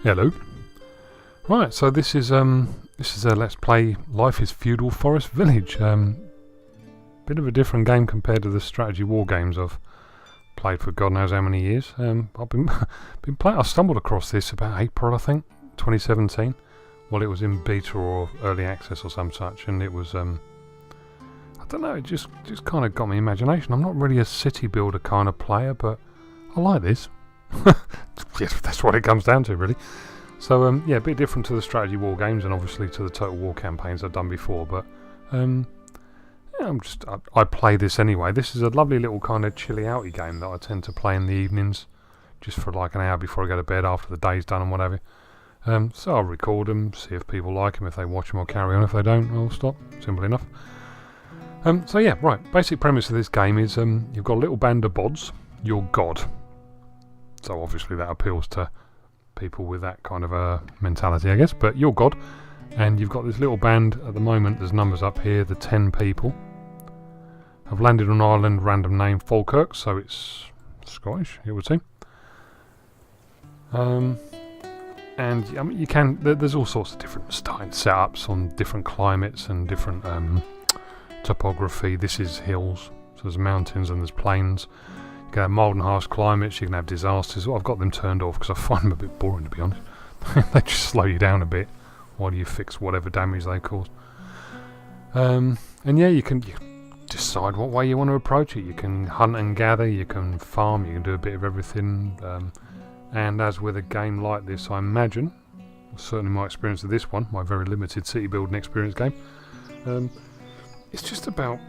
Hello. Right, so this is a Let's Play Life is Feudal Forest Village. Bit of a different game compared to the strategy war games I've played for God knows how many years. I've been playing. I stumbled across this about April, I think, 2017. Well, it was in beta or early access or some such, and it was I don't know. It just kind of got my imagination. I'm not really a city builder kind of player, but I like this. Yes, that's what it comes down to, really. So, yeah, a bit different to the strategy war games and obviously to the Total War campaigns I've done before, but yeah, I play this anyway. This is a lovely little kind of chilly outy game that I tend to play in the evenings, just for like an hour before I go to bed after the day's done and whatever. So I'll record them, see if people like them. If they watch them, I'll carry on. If they don't, I'll stop. Simple enough. So yeah, right. Basic premise of this game is you've got a little band of bods. You're God. So obviously that appeals to people with that kind of a mentality, I guess. But you're God, and you've got this little band. At the moment, there's numbers up here. The 10 people have landed on an island, random name Falkirk, so it's Scottish, it would seem. And I mean, you can. There's all sorts of different starting setups on different climates and different topography. This is hills, so there's mountains and there's plains. You can have mild and harsh climates, you can have disasters. Well, I've got them turned off because I find them a bit boring, to be honest. They just slow you down a bit while you fix whatever damage they cause. And yeah, you can decide what way you want to approach it. You can hunt and gather, you can farm, you can do a bit of everything. And as with a game like this, I imagine, certainly my experience of this one, my very limited city building experience game, it's just about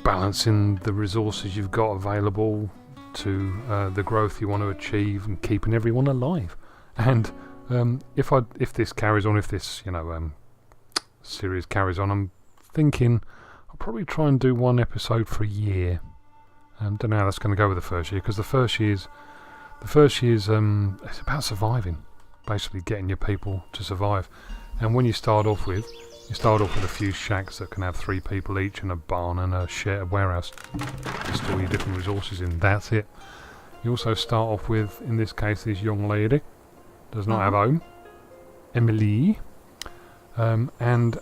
balancing the resources you've got available to the growth you want to achieve and keeping everyone alive. And if this carries on, if this series carries on, I'm thinking I'll probably try and do one episode for a year. Don't know how that's going to go with the first year, because the first year's it's about surviving, basically getting your people to survive. And when you start off with a few shacks that can have 3 people each, and a barn and a shared warehouse to store your different resources in. That's it. You also start off with, in this case, this young lady does not have a home, Emily, and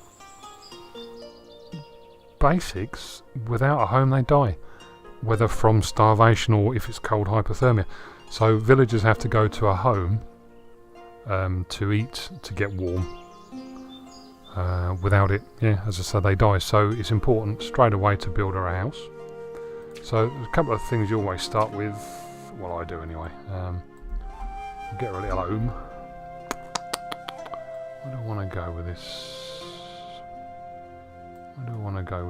basics, without a home they die, whether from starvation or, if it's cold, hypothermia. So villagers have to go to a home to eat, to get warm. Without it, yeah, as I said, they die. So it's important straight away to build her a house. So there's a couple of things you always start with. Well, I do anyway. Get her a little home. Where do I want to go with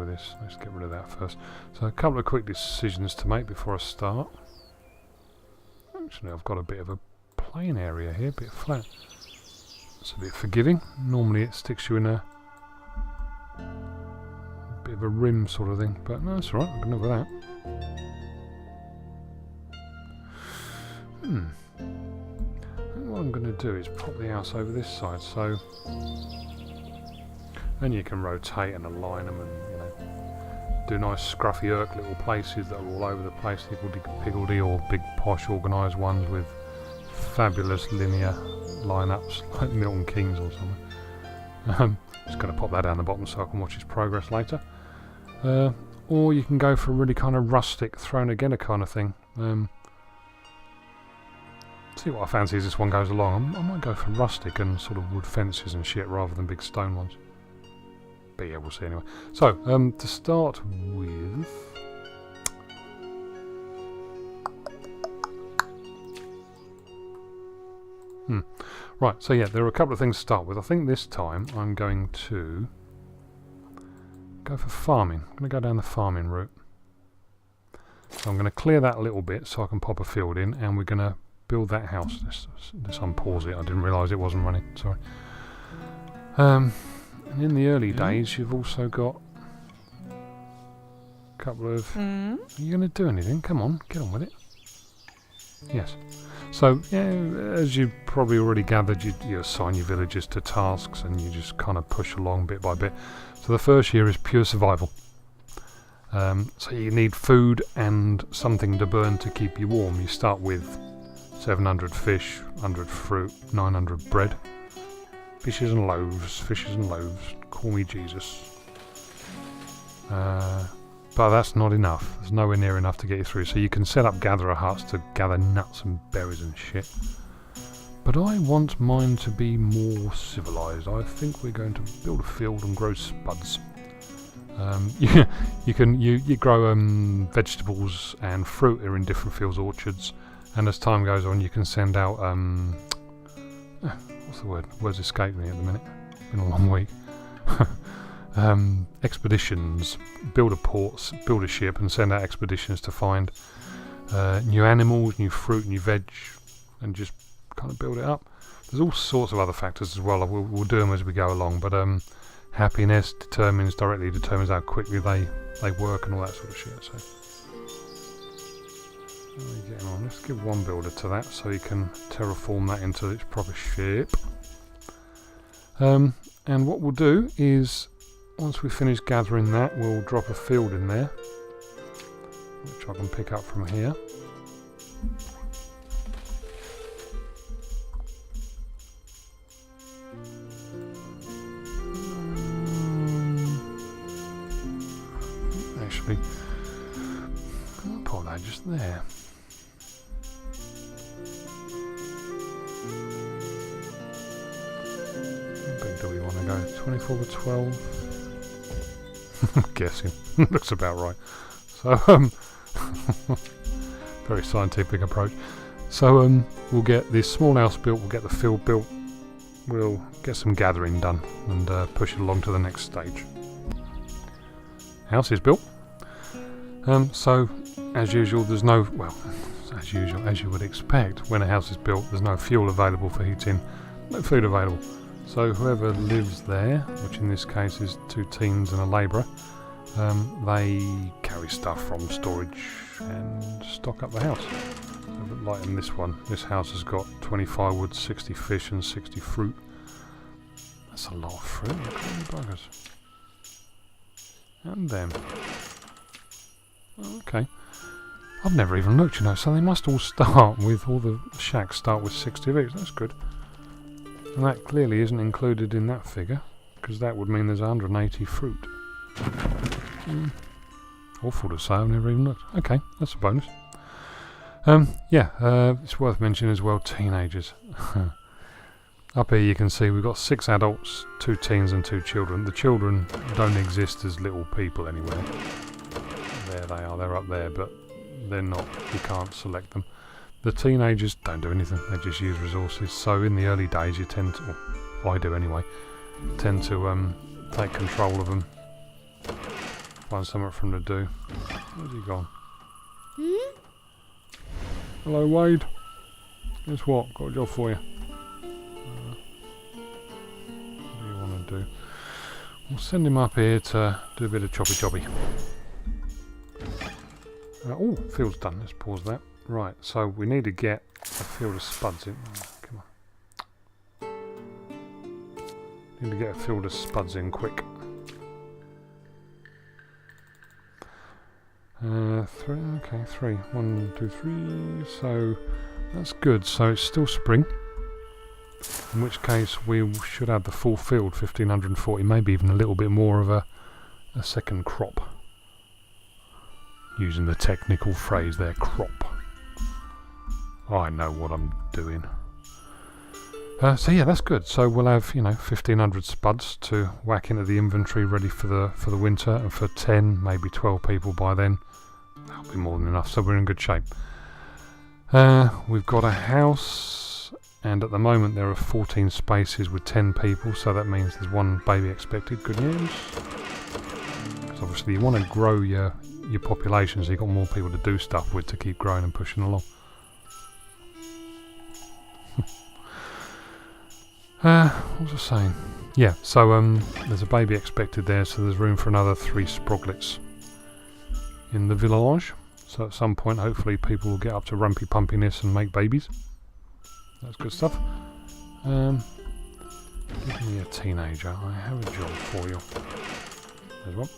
this? Let's get rid of that first. So a couple of quick decisions to make before I start. Actually, I've got a bit of a plain area here, a bit flat. It's a bit forgiving. Normally it sticks you in a bit of a rim sort of thing, but no, that's alright, I can live with that. I think what I'm going to do is pop the house over this side, so then you can rotate and align them and, do nice scruffy little places that are all over the place, higgledy-piggledy, or big posh organised ones with fabulous linear lineups like Milton Keynes or something. Just going to pop that down the bottom so I can watch its progress later. Or you can go for a really kind of rustic, thrown together kind of thing. See what I fancy as this one goes along. I might go for rustic and sort of wood fences and shit rather than big stone ones. But yeah, we'll see anyway. So, to start with, right, so yeah, there are a couple of things to start with. I think this time I'm going to go for farming. I'm going to go down the farming route. So I'm going to clear that a little bit so I can pop a field in, and we're going to build that house. Let's unpause it. I didn't realise it wasn't running. Sorry. And in the early days, you've also got a couple of... Are you going to do anything? Come on, get on with it. Yes. So, yeah, as you probably already gathered, you assign your villagers to tasks and you just kind of push along bit by bit. So the first year is pure survival. So you need food and something to burn to keep you warm. You start with 700 fish, 100 fruit, 900 bread. Fishes and loaves, call me Jesus. But that's not enough. There's nowhere near enough to get you through. So you can set up gatherer huts to gather nuts and berries and shit. But I want mine to be more civilized. I think we're going to build a field and grow spuds. You grow vegetables and fruit are in different fields, orchards, and as time goes on, you can send out what's the word? Words escape me at the minute. Been a long week. Expeditions. Build a port, build a ship, and send out expeditions to find new animals, new fruit, new veg, and just kind of build it up. There's all sorts of other factors as well. We'll do them as we go along, but happiness directly determines how quickly they work and all that sort of shit. So how are we getting on? Let's give one builder to that so he can terraform that into its proper shape. And what we'll do is, once we finish gathering that, we'll drop a field in there, which I can pick up from here. Actually, I'll put that just there. How big do we want to go? 24 by 12? I'm guessing. Looks about right. So, very scientific approach. So, we'll get this small house built, we'll get the field built, we'll get some gathering done, and push it along to the next stage. House is built. So, as usual, there's no, well, as usual, as you would expect, when a house is built, there's no fuel available for heating, no food available. So whoever lives there, which in this case is 2 teens and a labourer, they carry stuff from storage and stock up the house. So, like in this one, this house has got 20 firewood, 60 fish and 60 fruit. That's a lot of fruit, look at them buggers. And them. Okay. I've never even looked, you know, so they must all start with, all the shacks start with 60 of each. That's good. And that clearly isn't included in that figure, because that would mean there's 180 fruit. Awful to say, I've never even looked. Okay, that's a bonus. It's worth mentioning as well, teenagers. Up here you can see we've got 6 adults, 2 teens and 2 children. The children don't exist as little people anywhere. There they are, they're up there, but they're not, you can't select them. The teenagers don't do anything, they just use resources. So in the early days you tend to, well, I do anyway, tend to take control of them. Find something for them to do. Where's he gone? Hello Wade. Guess what? Got a job for you. What do you want to do? We'll send him up here to do a bit of choppy. Oh, field's done. Let's pause that. Right, so we need to get a field of spuds in. Oh, come on. Need to get a field of spuds in quick. 3. 1, 2, 3. So that's good. So it's still spring. In which case we should have the full field, 1540, maybe even a little bit more of a second crop. Using the technical phrase there, crop. I know what I'm doing. So yeah, that's good. So we'll have, 1,500 spuds to whack into the inventory ready for the winter, and for 10, maybe 12 people by then, that'll be more than enough. So we're in good shape. We've got a house, and at the moment there are 14 spaces with 10 people, so that means there's 1 baby expected. Good news. Because obviously you want to grow your population so you've got more people to do stuff with to keep growing and pushing along. What was I saying? Yeah, so there's a baby expected there, so there's room for another 3 sproglets in the village. So at some point, hopefully, people will get up to rumpy pumpiness and make babies. That's good stuff. Give me a teenager. I have a job for you. There's one.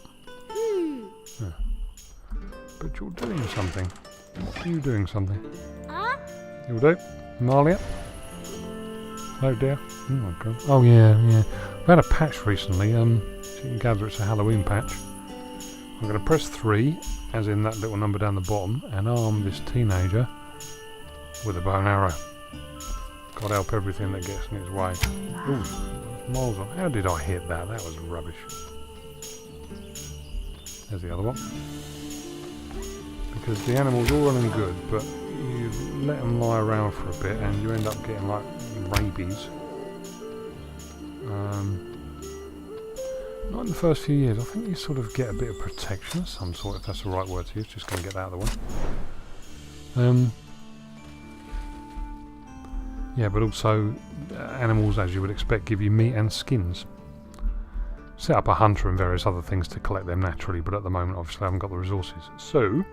Yeah. But you're doing something. What are you doing something? You'll do. Malia? Oh dear. Oh my god. Oh yeah, yeah. We had a patch recently, so you can gather it's a Halloween patch. I'm going to press 3, as in that little number down the bottom, and arm this teenager with a bow and arrow. God help everything that gets in its way. Ooh, miles on. How did I hit that? That was rubbish. There's the other one. Because the animal's all well and good, but you let them lie around for a bit and you end up getting like rabies. Not in the first few years. I think you sort of get a bit of protection of some sort, if that's the right word to use. Just going to get that out of the way. Yeah, but also animals, as you would expect, give you meat and skins. Set up a hunter and various other things to collect them naturally, but at the moment, obviously, I haven't got the resources. So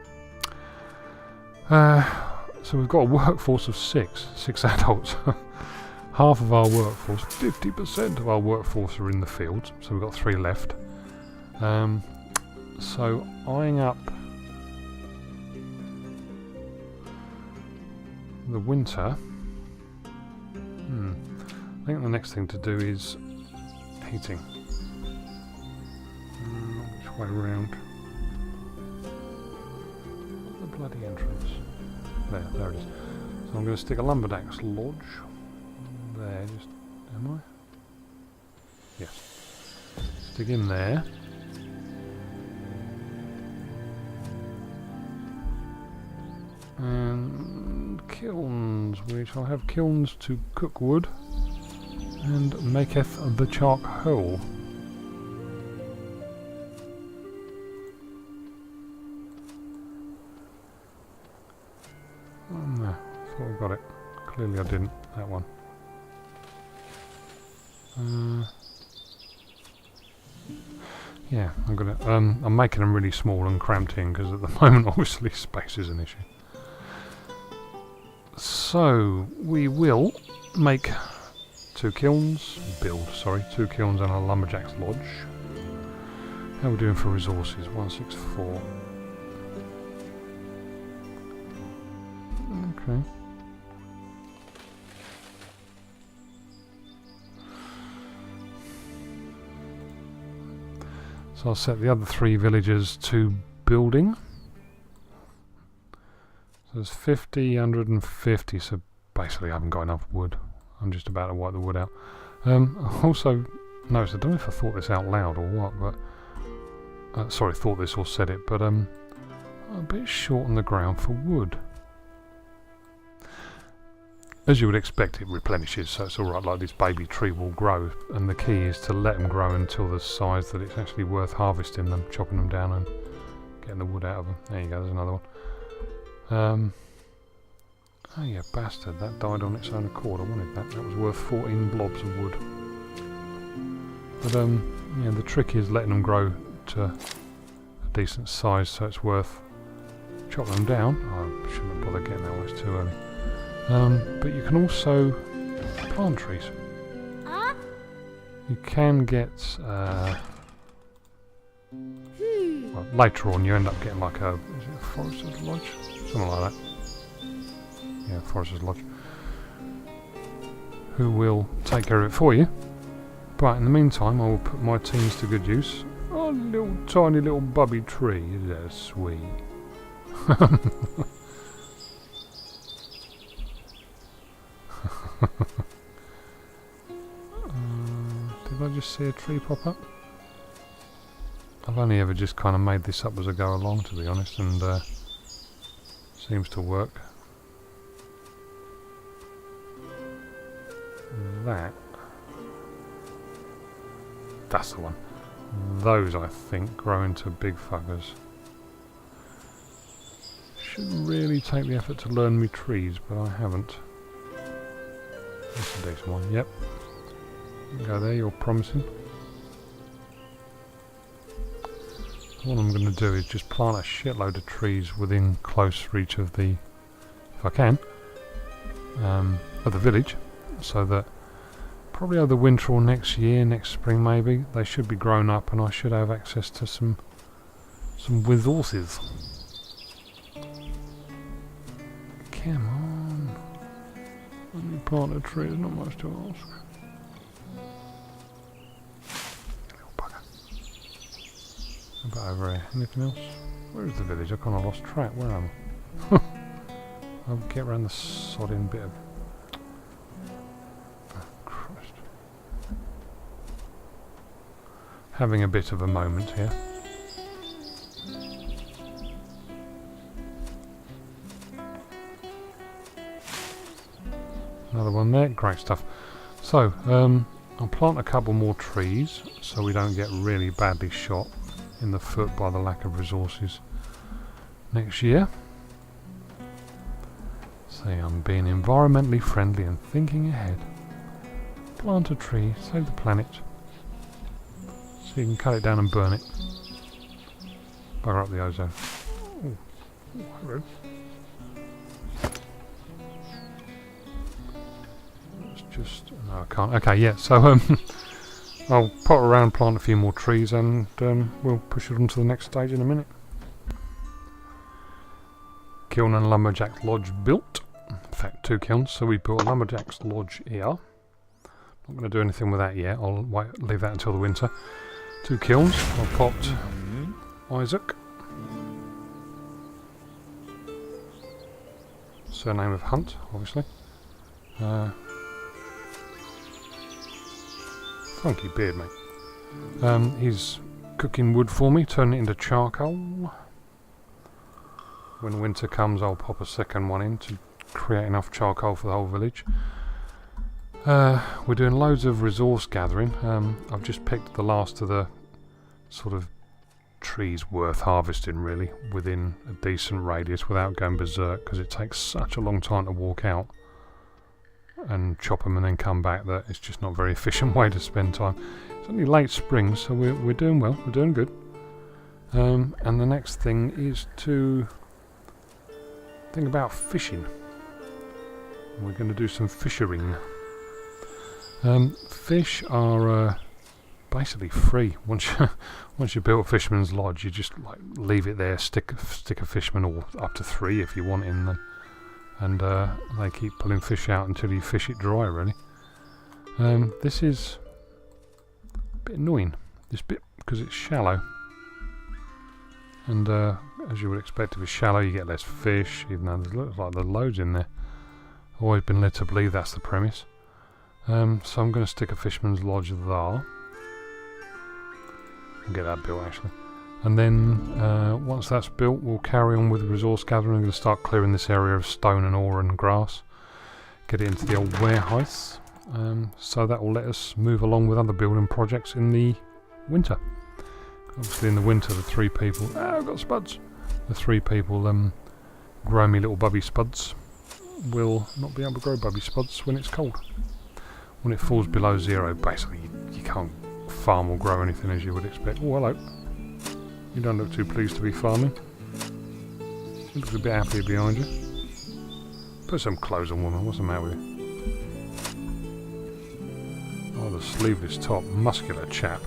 we've got a workforce of six adults. Half of our workforce, 50% of our workforce are in the fields, so we've got 3 left. So eyeing up the winter, I think the next thing to do is heating. Which way round? The bloody entrance. There it is. So I'm going to stick a lumberjack's lodge. There, just am I? Yes. Stick in there. And kilns, which I'll have kilns to cook wood and maketh the charcoal. Oh no, I thought I got it. Clearly I didn't, that one. Yeah, I'm making them really small and cramped in because at the moment obviously space is an issue. So we will make 2 kilns, two kilns and a lumberjack's lodge. How are we doing for resources? 164. Okay. So I'll set the other 3 villagers to building. So there's 50, 150, so basically I haven't got enough wood. I'm just about to wipe the wood out. I also noticed, I don't know if I thought this out loud or what, but... sorry, thought this or said it, but I'm a bit short on the ground for wood. As you would expect, it replenishes, so it's alright, like this baby tree will grow, and the key is to let them grow until the size that it's actually worth harvesting them, chopping them down and getting the wood out of them. There you go, there's another one. Oh yeah, bastard, that died on its own accord. I wanted that. That was worth 14 blobs of wood. But yeah, the trick is letting them grow to a decent size, so it's worth chopping them down. I shouldn't have bothered getting that one, it's too early. But you can also plant trees. You can get, well, later on you end up getting like a, is it a forester's lodge? Something like that. Yeah, forester's lodge. Who will take care of it for you. But in the meantime I will put my teams to good use. Oh, little tiny little bubby tree, isn't that sweet? Did I just see a tree pop up? I've only ever just kind of made this up as I go along, to be honest, and seems to work. That's the one. Those, I think, grow into big fuckers. Should really take the effort to learn me trees, but I haven't. That's a decent one, yep. Go there, you're promising. What I'm going to do is just plant a shitload of trees within close reach of the, if I can, of the village, so that probably over the winter or next year, next spring maybe, they should be grown up and I should have access to some resources. Come on. You plant a tree, there's not much to ask. Little bugger. How about over here? Anything else? Where is the village? I kind of lost track. Where am I? I'll get around the sodding bit of... Oh, Christ. Having a bit of a moment here. Another one there, great stuff. So, I'll plant a couple more trees so we don't get really badly shot in the foot by the lack of resources next year. See, I'm being environmentally friendly and thinking ahead. Plant a tree, save the planet, so you can cut it down and burn it. Bugger up the ozone. Ooh. Ooh, hello. Just no, I can't. Okay, yeah. So I'll pot around, plant a few more trees, and we'll push it on to the next stage in a minute. Kiln and lumberjack lodge built. In fact, 2 kilns. So we built a lumberjack's lodge here. Not going to do anything with that yet. I'll leave that until the winter. 2 kilns. I've popped Isaac. Surname of Hunt, obviously. Funky beard, mate. He's cooking wood for me, turning it into charcoal. When winter comes, I'll pop a second one in to create enough charcoal for the whole village. We're doing loads of resource gathering. I've just picked the last of the sort of trees worth harvesting, really, within a decent radius without going berserk, because it takes such a long time to walk out and chop them and then come back that it's just not a very efficient way to spend time. It's only late spring, so we're doing well, we're doing good. And the next thing is to think about fishing. We're going to do some fishing. Fish are basically free. Once you build a fisherman's lodge, you just like leave it there, stick a fisherman, or up to 3 if you want in them. And they keep pulling fish out until you fish it dry, really. This is a bit annoying, this bit, because it's shallow. And as you would expect, if it's shallow you get less fish, even though it looks like there's loads in there. I've always been led to believe that's the premise. So I'm going to stick a fisherman's lodge there. I'll get that built, actually. And then once that's built, we'll carry on with the resource gathering. I'm going to start clearing this area of stone and ore and grass. Get it into the old warehouse. So that will let us move along with other building projects in the winter. Obviously in the winter the 3 people... Ah, I've got spuds! The 3 people grow me little bubby spuds will not be able to grow bubby spuds when it's cold. When it falls below 0, basically you can't farm or grow anything as you would expect. Oh, hello. You don't look too pleased to be farming. He looks a bit happy behind you. Put some clothes on, woman. What's the matter with you? Oh, the sleeveless top. Muscular chap.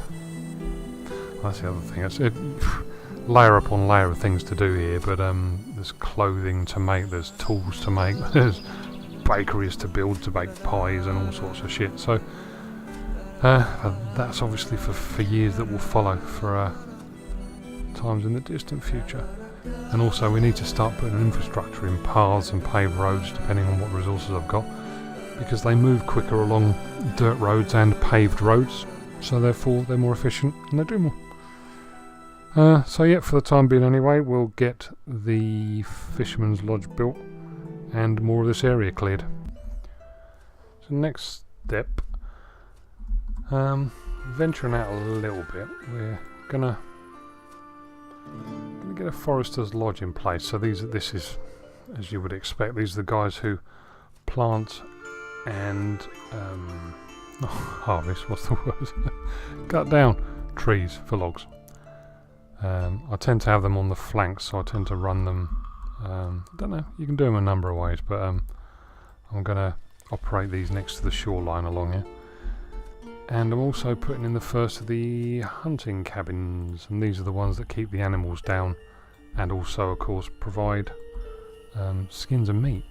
That's the other thing. That's it. Layer upon layer of things to do here, but there's clothing to make, there's tools to make, there's bakeries to build to bake pies and all sorts of shit. So that's obviously for years that will follow, for times in the distant future. And also we need to start putting infrastructure in, paths and paved roads, depending on what resources I've got, because they move quicker along dirt roads and paved roads, so therefore they're more efficient and they do more. So yeah, for the time being anyway, we'll get the Fisherman's Lodge built and more of this area cleared. So next step, venturing out a little bit, we're gonna get a Forester's Lodge in place. So this is, as you would expect, these are the guys who plant and harvest, what's the word? Cut down trees for logs. I tend to have them on the flanks, so I tend to run them, don't know, you can do them a number of ways, but I'm going to operate these next to the shoreline along here. And I'm also putting in the first of the hunting cabins, and these are the ones that keep the animals down, and also of course provide skins and meat.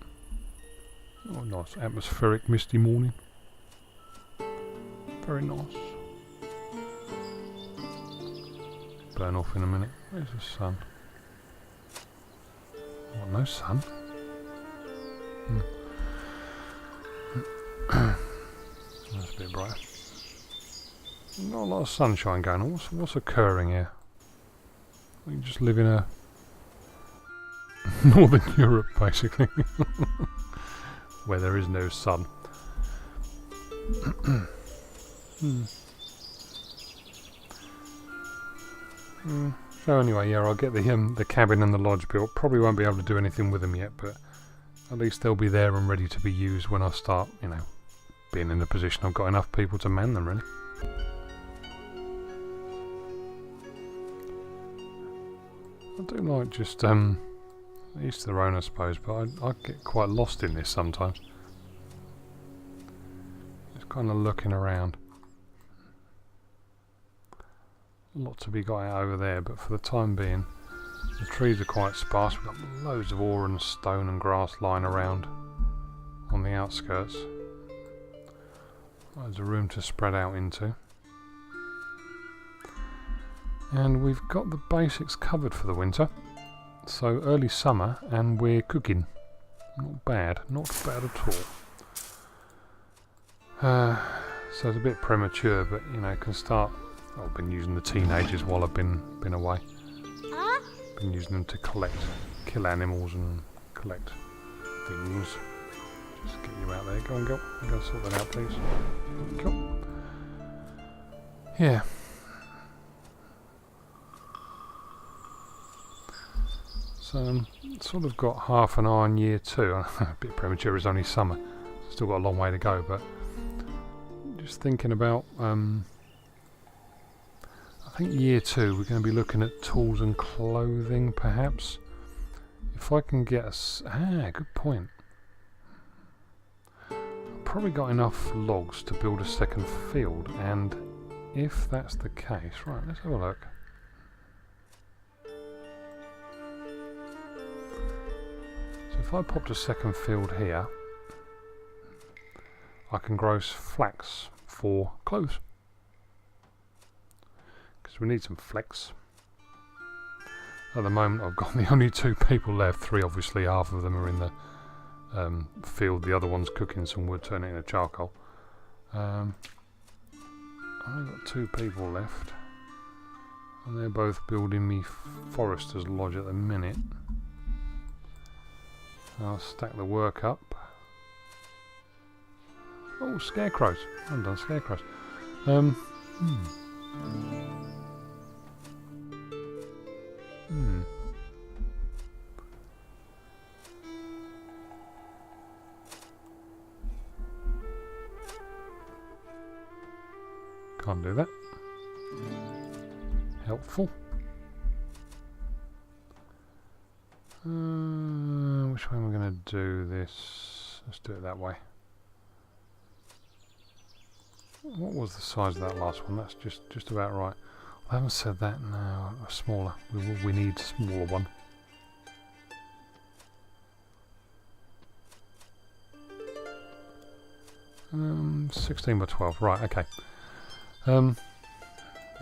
Oh, nice atmospheric misty morning. Very nice. Burn off in a minute. Where's the sun? What, no sun? That's a bit bright. Not a lot of sunshine going on. What's occurring here? We just live in a Northern Europe, basically, where there is no sun. So anyway, yeah, I'll get the cabin and the lodge built. Probably won't be able to do anything with them yet, but at least they'll be there and ready to be used when I start, you know, being in the position I've got enough people to man them, really. I do like just each to their own, I suppose, but I get quite lost in this sometimes. Just kind of looking around. A lot to be got out over there, but for the time being, the trees are quite sparse. We've got loads of ore and stone and grass lying around on the outskirts. Loads of room to spread out into. And we've got the basics covered for the winter. So early summer and we're cooking. Not bad at all. So it's a bit premature, but you know, can start. I've been using the teenagers while I've been away. Been using them to kill animals and collect things. Just get you out there. Go on, go. Go sort that out, please. Cool. Yeah. So sort of got half an eye on year 2. A bit premature, it's only summer. Still got a long way to go, but just thinking about I think year 2 we're going to be looking at tools and clothing, perhaps. If I can get good point. I've probably got enough logs to build a second field, and if that's the case, right, let's have a look. So if I popped a second field here, I can grow flax for clothes. Because we need some flex. At the moment I've got the only 2 people left, 3 obviously, half of them are in the field, the other one's cooking some wood, turning it into charcoal. I've only got 2 people left, and they're both building me Forester's Lodge at the minute. I'll stack the work up. Oh, scarecrows! I haven't done scarecrows. Can't do that. Helpful. Which way am I going to do this? Let's do it that way. What was the size of that last one? That's just about right. I haven't said that. No, smaller. We need a smaller one. Um, 16 by 12. Right. Okay. Yeah,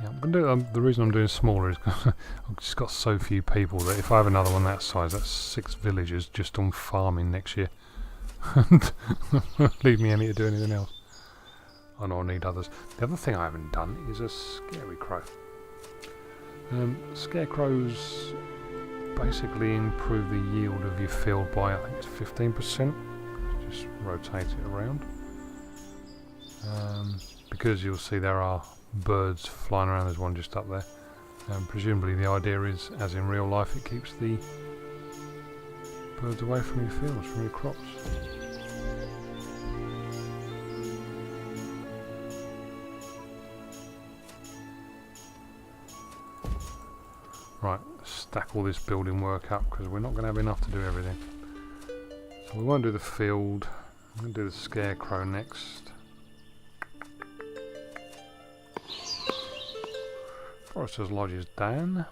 I'm gonna do. The reason I'm doing smaller is because I've just got so few people that if I have another one that size, that's 6 villagers just on farming next year. And leave me any to do anything else. I know I need others. The other thing I haven't done is a scary crow. Scarecrows basically improve the yield of your field by, I think it's 15%. Just rotate it around. Because you'll see there are birds flying around. There's one just up there. Presumably the idea is, as in real life, it keeps the birds away from your fields, from your crops. Right, stack all this building work up because we're not going to have enough to do everything. So we won't do the field. I'm going to do the scarecrow next. Forester's Lodge is down.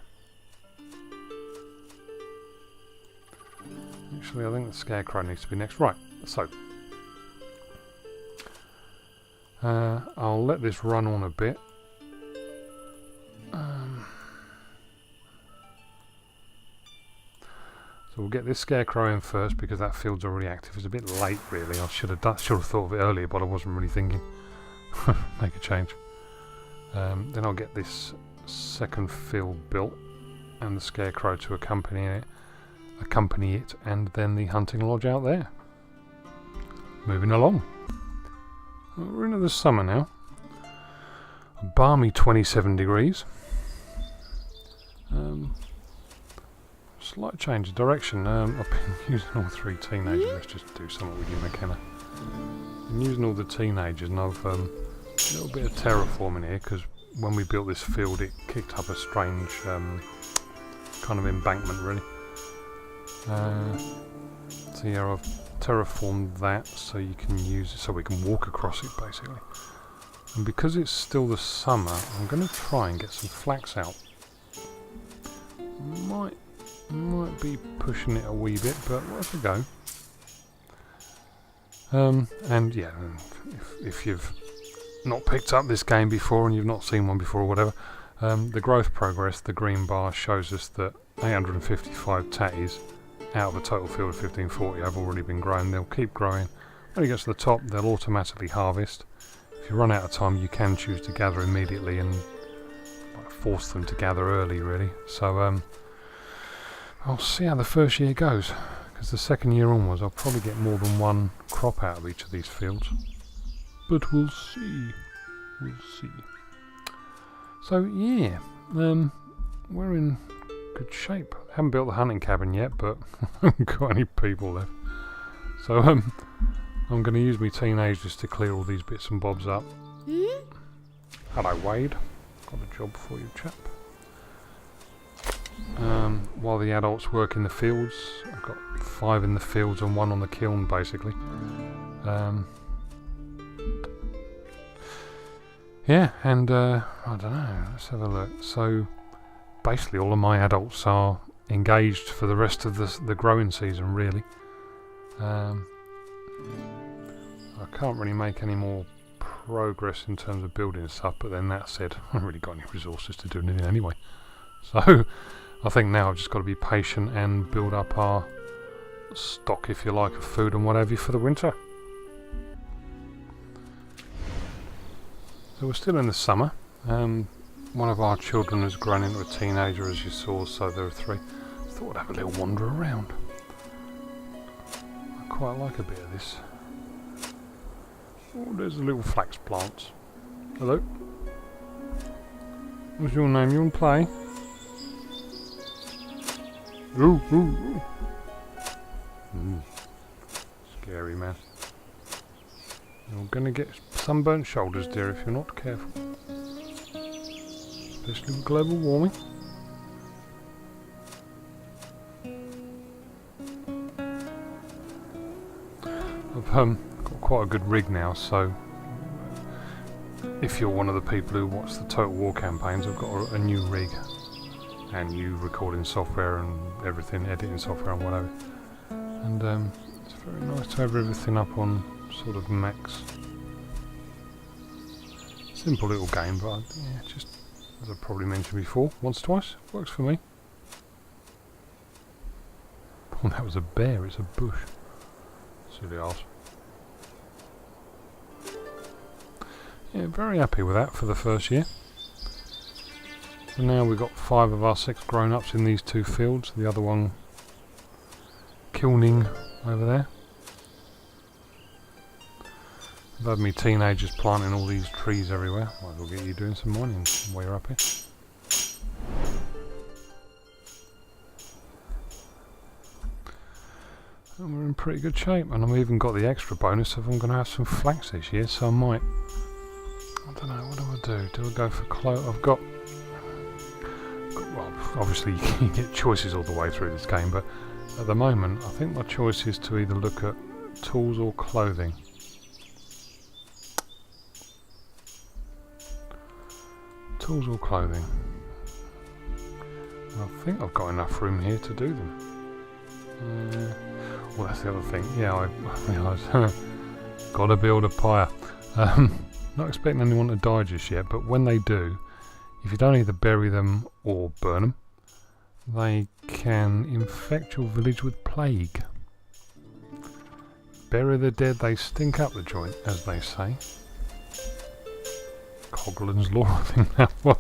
Actually, I think the scarecrow needs to be next. Right, so I'll let this run on a bit. So we'll get this scarecrow in first because that field's already active. It's a bit late, really. I should have thought of it earlier, but I wasn't really thinking. Make a change. Then I'll get this second field built and the scarecrow to accompany it, and then the hunting lodge out there. Moving along. We're into the summer now. A balmy 27 degrees. Slight change of direction. I've been using all 3 teenagers. Let's just do something with you, McKenna. Been using all the teenagers, and I've a little bit of terraforming here because when we built this field, it kicked up a strange kind of embankment, really. So yeah, I've terraformed that so you can use it, so we can walk across it, basically. And because it's still the summer, I'm going to try and get some flax out. Might be pushing it a wee bit, but worth a go. And yeah, if you've not picked up this game before and you've not seen one before or whatever, the growth progress, the green bar, shows us that 855 tatties out of a total field of 1540 have already been grown. They'll keep growing. When you get to the top, they'll automatically harvest. If you run out of time, you can choose to gather immediately and force them to gather early, really. So I'll see how the first year goes, because the second year onwards I'll probably get more than one crop out of each of these fields. But we'll see. We'll see. So yeah, we're in good shape. Haven't built the hunting cabin yet, but I haven't got any people left. So I'm going to use my teenagers to clear all these bits and bobs up. Hello, Wade. Got a job for you, chap. While the adults work in the fields, I've got 5 in the fields and 1 on the kiln, basically. Yeah, and I don't know, let's have a look. So basically all of my adults are engaged for the rest of the growing season, really. I can't really make any more progress in terms of building stuff, but then that said, I haven't really got any resources to do anything anyway. So I think now I've just got to be patient and build up our stock, if you like, of food and what have you for the winter. So we're still in the summer. One of our children has grown into a teenager, as you saw, so there are 3. Thought I'd have a little wander around. I quite like a bit of this. Oh, there's the little flax plants. Hello. What's your name? You want to play? Ooh, ooh, ooh. Scary, man. You're going to get sunburnt shoulders, dear, if you're not careful. Especially with global warming. I've got quite a good rig now, so if you're one of the people who watch the Total War campaigns, I've got a new rig and new recording software and everything, editing software and whatever. And it's very nice to have everything up on sort of max. Simple little game, but yeah, just as I probably mentioned before, once or twice, works for me. Oh, that was a bear, it's a bush. Silly arse. Yeah, very happy with that for the first year. So now we've got 5 of our 6 grown-ups in these 2 fields, the other one kilning over there. I've had me teenagers planting all these trees everywhere. Might as well get you doing some mining while you're up here. And we're in pretty good shape, and I've even got the extra bonus of I'm going to have some flax this year, so I might... I don't know, what do I do? Do I go for I've got... Well, obviously you can get choices all the way through this game, but at the moment I think my choice is to either look at tools or clothing. Tools or clothing. I think I've got enough room here to do them. Well, that's the other thing. Yeah, I realised. Gotta build a pyre. Not expecting anyone to die just yet, but when they do, if you don't either bury them or burn them, they can infect your village with plague. Bury the dead, they stink up the joint, as they say. Coglin's Law, I think that was.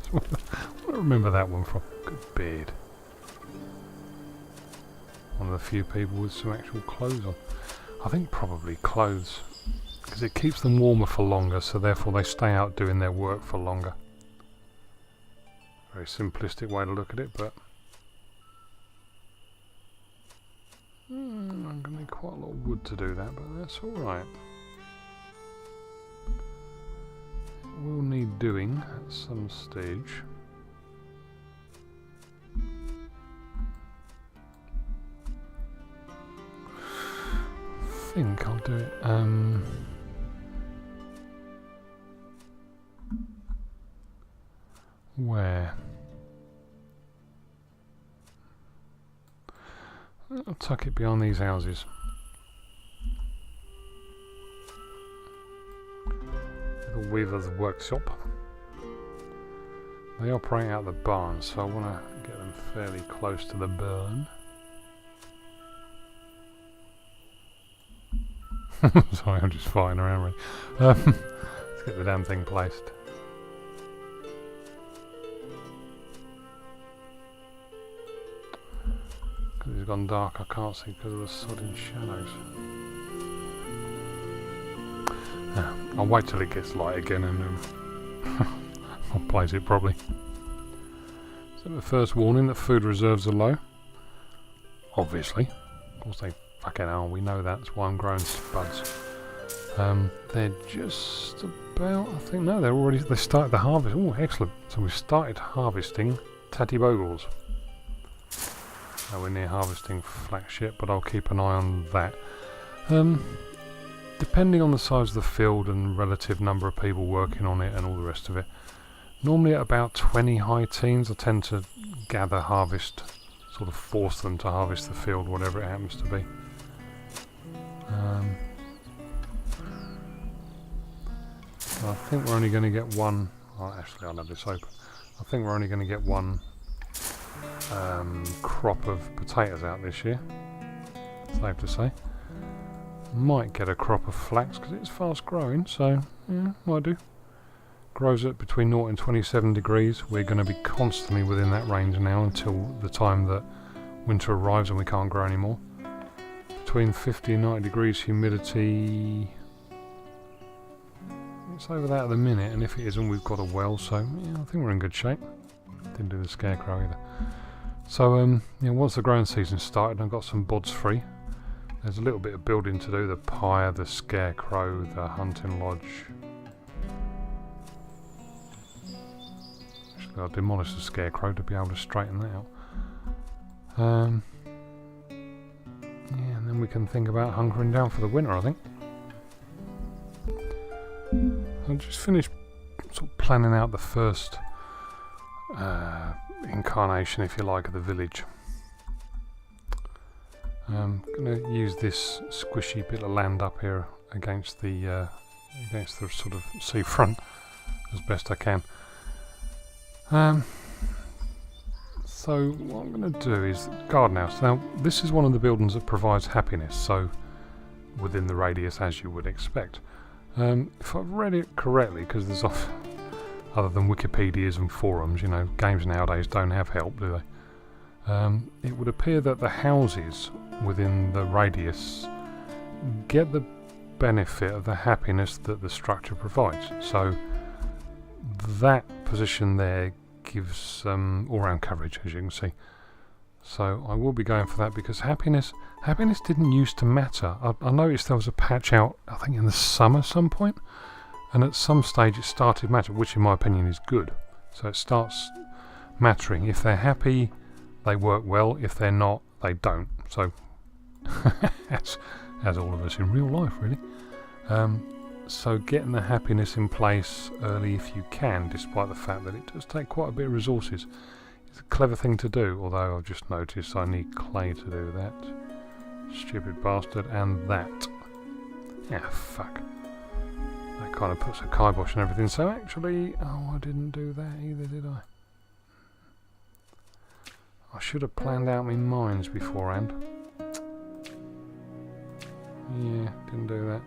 I remember that one from. Good beard. One of the few people with some actual clothes on. I think probably clothes, because it keeps them warmer for longer, so therefore they stay out doing their work for longer. Very simplistic way to look at it, but I'm going to need quite a lot of wood to do that, but that's alright. We'll need doing at some stage. I think I'll do it. Where? I'll tuck it behind these houses. The Weaver's Workshop. They operate out the barn, so I want to get them fairly close to the barn. Sorry, I'm just fighting around really. Let's get the damn thing placed. Because it's gone dark, I can't see because of the sodden shadows. I'll wait till it gets light again and I'll place it properly. So the first warning that food reserves are low. Obviously. Of course they fucking are, we know that. That's why I'm growing spuds. They're just about, I think, no, they started the harvest. Oh, excellent. So we've started harvesting tatty bogles. We're near harvesting flax shit, but I'll keep an eye on that. Depending on the size of the field and relative number of people working on it and all the rest of it, normally at about 20 high teens I tend to gather harvest, sort of force them to harvest the field, whatever it happens to be. So I think we're only going to get one. Oh, actually, I'll have this open. I think we're only going to get one crop of potatoes out this year. Safe to say. Might get a crop of flax because it's fast growing, so yeah, might do. Grows at between 0 and 27 degrees. We're going to be constantly within that range now until the time that winter arrives and we can't grow anymore. Between 50 and 90 degrees humidity. It's over that at the minute, and if it isn't, we've got a well, so yeah, I think we're in good shape. Didn't do the scarecrow either. So yeah, once the growing season started, I've got some bods free. There's a little bit of building to do, the pyre, the scarecrow, the hunting lodge. Actually, I'll demolish the scarecrow to be able to straighten that out. Yeah, and then we can think about hunkering down for the winter, I think. I'll just finish sort of planning out the first incarnation, if you like, of the village. I'm going to use this squishy bit of land up here against the sort of seafront as best I can. So what I'm going to do is garden house. Now this is one of the buildings that provides happiness, so within the radius as you would expect. If I've read it correctly, because there's other than Wikipedias and forums, you know, games nowadays don't have help, do they? It would appear that the houses within the radius get the benefit of the happiness that the structure provides. So that position there gives all-round coverage, as you can see. So I will be going for that because happiness didn't used to matter. I noticed there was a patch out, I think in the summer some point, and at some stage it started mattering, which in my opinion is good. So it starts mattering. If they're happy, they work well. If they're not, they don't. So as all of us in real life, really. So getting the happiness in place early if you can, despite the fact that it does take quite a bit of resources. It's a clever thing to do, although I've just noticed I need clay to do that. Stupid bastard, and that. Yeah, fuck. That kind of puts a kibosh and everything. So actually, oh, I didn't do that either, did I? I should have planned out my mines beforehand. Yeah, didn't do that.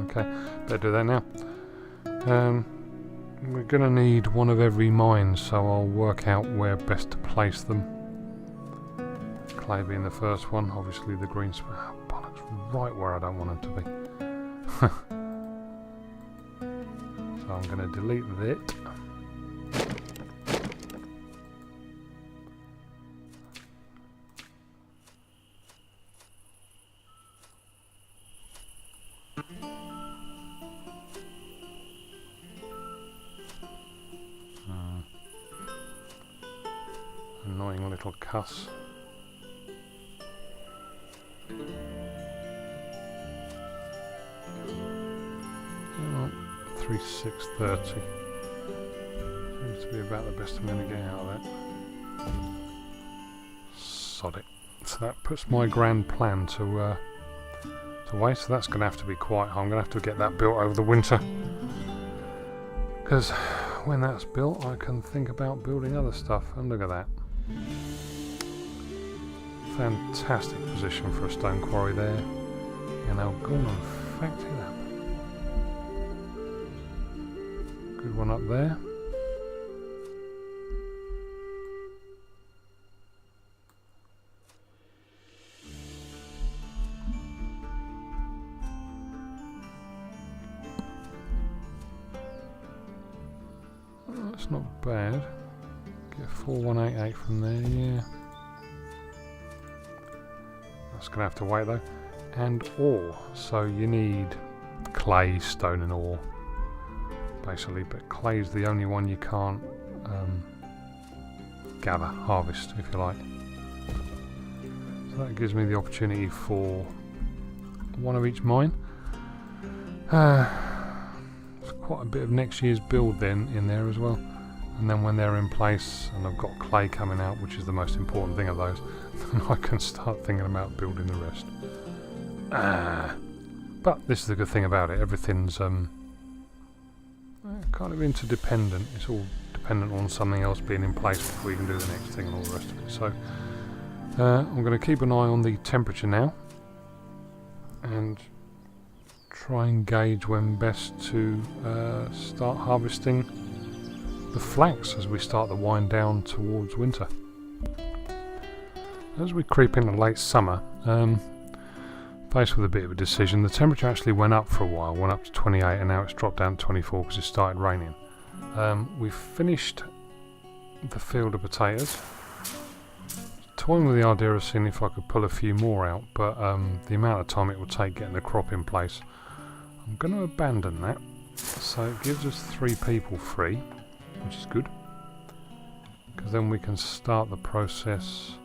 Okay, better do that now. We're going to need one of every mine, so I'll work out where best to place them. Clay being the first one, obviously the green oh, bollocks, right where I don't want them to be. So I'm going to delete that. Annoying little cuss. Oh, 3630. Seems to be about the best I'm going to get out of that. Sod it. So that puts my grand plan to waste. So that's going to have to be quite high. I'm going to have to get that built over the winter. Because when that's built, I can think about building other stuff. And look at that. Fantastic position for a stone quarry there. And now go on and factor that. Good one up there. Oh, that's not bad. Get 4188 from there, yeah. That's going to have to wait though. And ore. So you need clay, stone and ore. Basically, but clay's the only one you can't gather, harvest, if you like. So that gives me the opportunity for one of each mine. There's quite a bit of next year's build then in there as well. And then when they're in place and I've got clay coming out, which is the most important thing of those, then I can start thinking about building the rest. But this is the good thing about it, everything's kind of interdependent. It's all dependent on something else being in place before you can do the next thing and all the rest of it. So I'm going to keep an eye on the temperature now and try and gauge when best to start harvesting the flax as we start the wind down towards winter. As we creep into late summer, faced with a bit of a decision. The temperature actually went up for a while, went up to 28 and now it's dropped down to 24 because it started raining. We've finished the field of potatoes. Toying with the idea of seeing if I could pull a few more out, but the amount of time it will take getting the crop in place, I'm going to abandon that. So it gives us 3 people free, which is good, because then we can start the process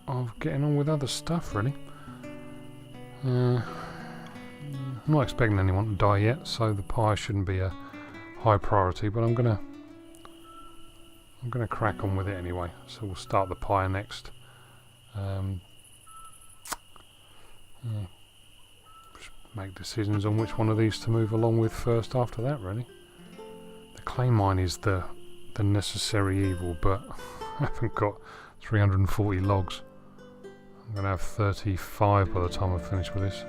of getting on with other stuff, really. I'm not expecting anyone to die yet, so the pie shouldn't be a high priority, but I'm gonna crack on with it anyway. So we'll start the pie next. Just make decisions on which one of these to move along with first after that, really. The clay mine is the necessary evil, but I haven't got 340 logs. I'm going to have 35 by the time I finish with this.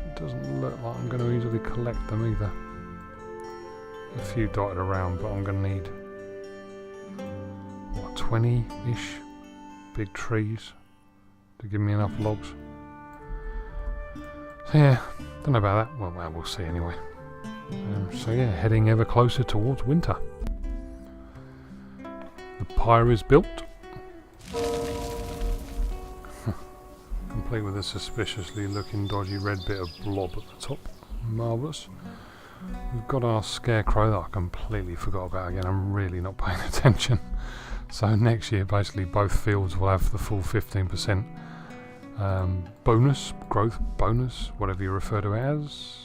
It doesn't look like I'm going to easily collect them either. A few dotted around, but I'm going to need, what, 20-ish big trees to give me enough logs. So yeah, don't know about that. Well, we'll see anyway. So yeah, heading ever closer towards winter. The pyre is built. Complete with a suspiciously looking dodgy red bit of blob at the top. Marvellous. We've got our scarecrow that I completely forgot about again. I'm really not paying attention. So next year basically both fields will have the full 15% bonus, growth bonus, whatever you refer to it as.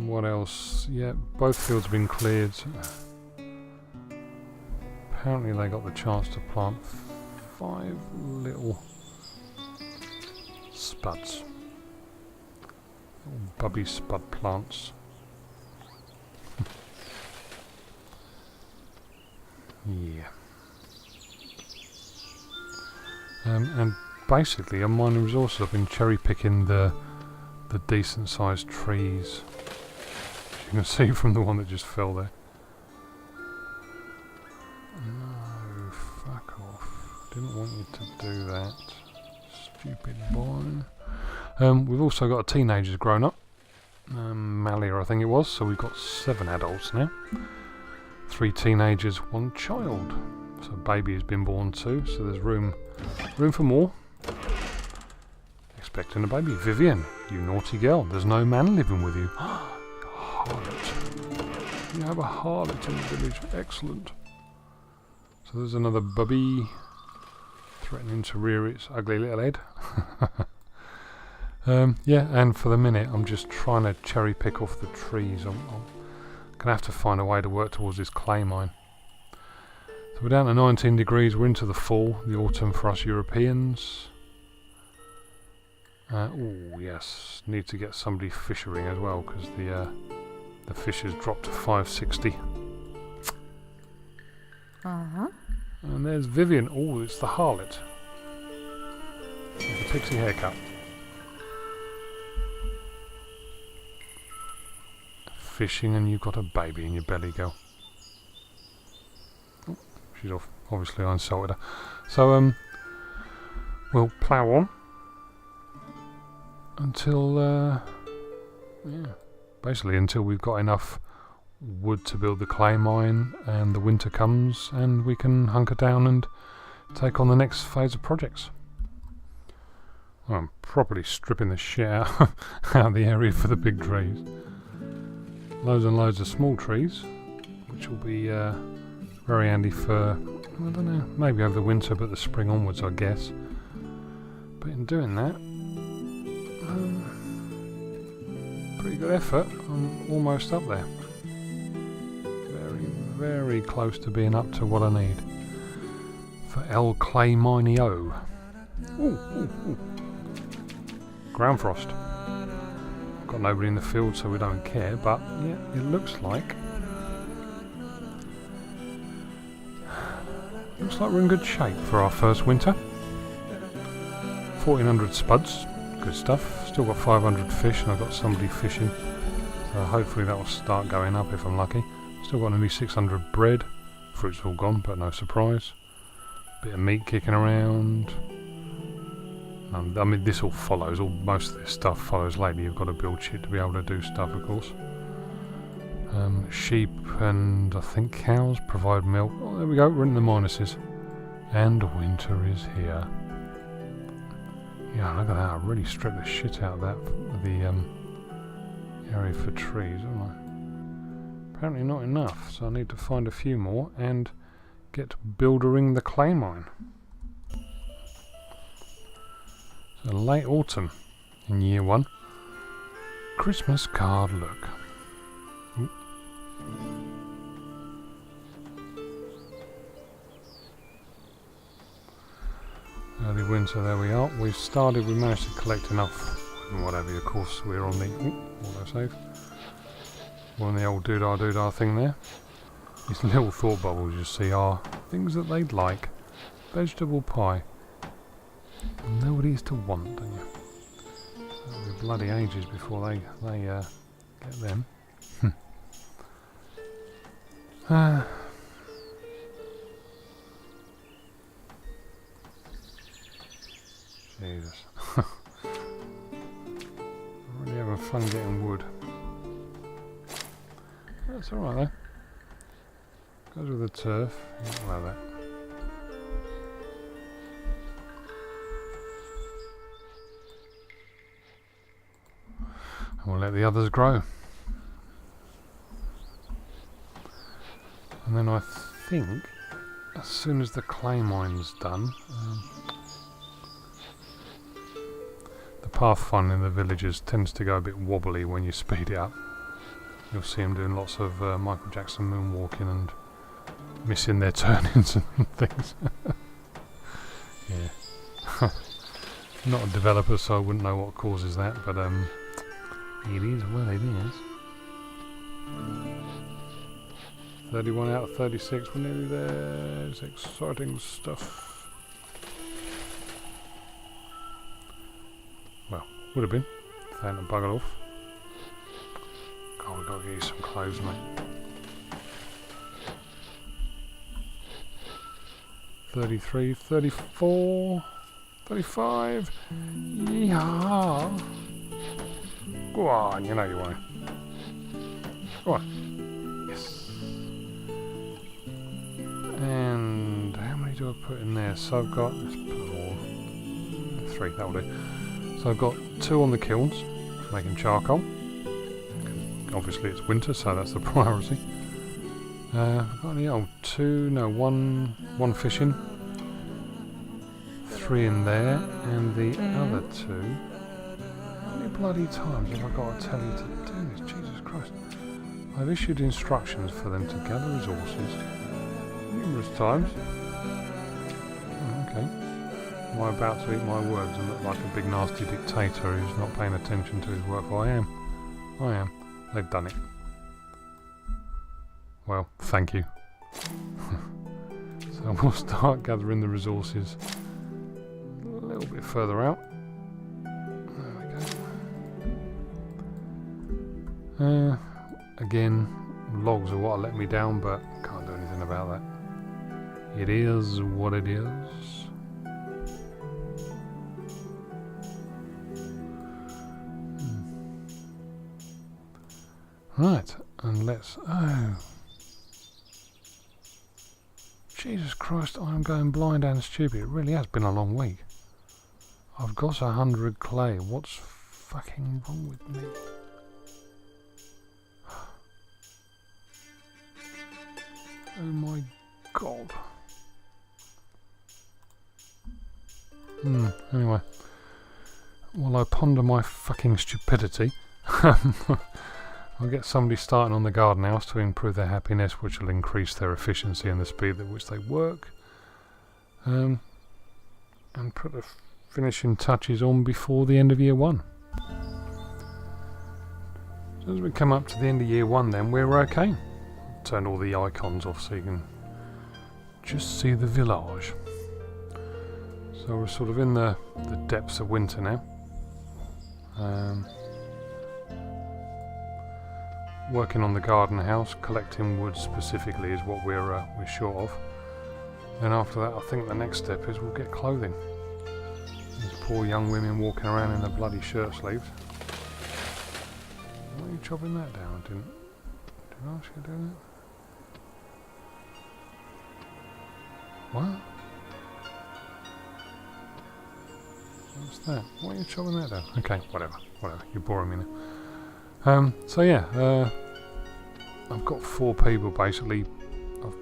What else? Yeah, both fields have been cleared. Apparently they got the chance to plant 5 little spuds. Little bubby spud plants. Yeah. And basically on mining resources I've been cherry picking the decent sized trees. As you can see from the one that just fell there. No, fuck off. Didn't want you to do that. Stupid boy. We've also got teenagers grown up. Malia I think it was, so we've got 7 adults now. 3 teenagers, 1 child. So a baby has been born too, so there's room for more. Expecting a baby. Vivian, you naughty girl, there's no man living with you. Harlot. You have a harlot in the village. Excellent. So there's another bubby threatening to rear its ugly little head. Yeah, and for the minute I'm just trying to cherry pick off the trees. I'm gonna have to find a way to work towards this clay mine. So we're down to 19 degrees, we're into the fall, the autumn for us Europeans. Oh yes, need to get somebody fishing as well because the fish has dropped to 560. And there's Vivian. Oh, it's the harlot. With the pixie haircut. Fishing and you've got a baby in your belly, girl. Oh, she's off. Obviously I insulted her. So we'll plough on until basically until we've got enough wood to build the clay mine and the winter comes and we can hunker down and take on the next phase of projects. Well, I'm properly stripping the shit out of the area for the big trees. Loads and loads of small trees, which will be very handy for, I don't know, maybe over the winter, but the spring onwards, I guess. But in doing that, pretty good effort. I'm almost up there. Very, very close to being up to what I need for El Clay Mineo. Ground frost. Got nobody in the field, so we don't care. But yeah, it looks like we're in good shape for our first winter. 1400 spuds, good stuff. Still got 500 fish, and I've got somebody fishing. So hopefully that will start going up if I'm lucky. Still got nearly 600 bread. Fruit's all gone, but no surprise. Bit of meat kicking around. I mean, this all follows. Most of this stuff follows later. You've got to build shit to be able to do stuff, of course. Sheep and I think cows provide milk. Oh, there we go. We're in the minuses, and winter is here. Yeah, look at that. I really stripped the shit out of that. The area for trees, haven't I? Apparently not enough, so I need to find a few more and get buildering the clay mine. So late autumn in year 1. Christmas card look. Ooh. Early winter, there we are. We managed to collect enough and whatever. Of course, we're on the autosave. We're on the old doodah thing there. These little thought bubbles you see are things that they'd like. Vegetable pie. Nobody's to want, don't you? It'll be bloody ages before they get them. Jesus. I'm really having fun getting wood. That's alright though. Goes with the turf. Yeah, like that. And we'll let the others grow. And then I think as soon as the clay mine's done, the pathfinder in the villages tends to go a bit wobbly when you speed it up. You'll see them doing lots of Michael Jackson moonwalking and missing their turn-ins and things. Yeah. Not a developer, so I wouldn't know what causes that, but it is what it is. 31 out of 36, we're nearly there. It's exciting stuff. Well, would have been if they hadn't buggered off. God, we've got to get you some clothes, mate. 33, 34, 35. Yeehaw! Go on, you know you want to. Go on. Yes. And how many do I put in there? So I've got, let's put all 3, that'll do. So I've got 2 on the kilns, making charcoal. Obviously it's winter, so that's the priority. I've got any old 1 fishing, 3 in there, and the other 2. How many bloody times have I got to tell you to do this? Jesus Christ. I've issued instructions for them to gather resources numerous times. Oh, okay. Am I about to eat my words and look like a big nasty dictator who's not paying attention to his work? Well, I am. They've done it. Well, thank you. So we'll start gathering the resources a little bit further out. There we go. Again, logs are what let me down, but can't do anything about that. It is what it is. Right, and let's... Oh. Jesus Christ, I'm going blind and stupid. It really has been a long week. I've got 100 clay. What's fucking wrong with me? Oh my god. Anyway. While I ponder my fucking stupidity, I'll get somebody starting on the garden house to improve their happiness, which will increase their efficiency and the speed at which they work. And put the finishing touches on before the end of year 1. So as we come up to the end of year 1 then, we're okay. Turn all the icons off so you can just see the village. So we're sort of in the depths of winter now. Working on the garden house, collecting wood specifically is what we're short of. And after that, I think the next step is we'll get clothing. These poor young women walking around in their bloody shirt sleeves. Why are you chopping that down? Didn't ask you to do that? What? What's that? Why are you chopping that down? Okay, whatever. You're boring me now. So yeah, I've got 4 people basically. I've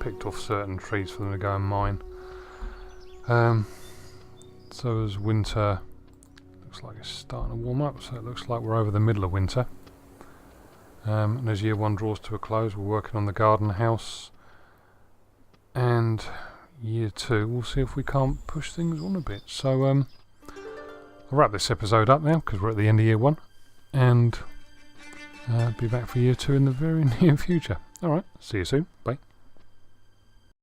picked off certain trees for them to go and mine. So as winter looks like it's starting to warm up, so it looks like we're over the middle of winter. And as year 1 draws to a close, we're working on the garden house. And year 2, we'll see if we can't push things on a bit. So I'll wrap this episode up now because we're at the end of year 1. And be back for year 2 in the very near future. Alright, see you soon. Bye.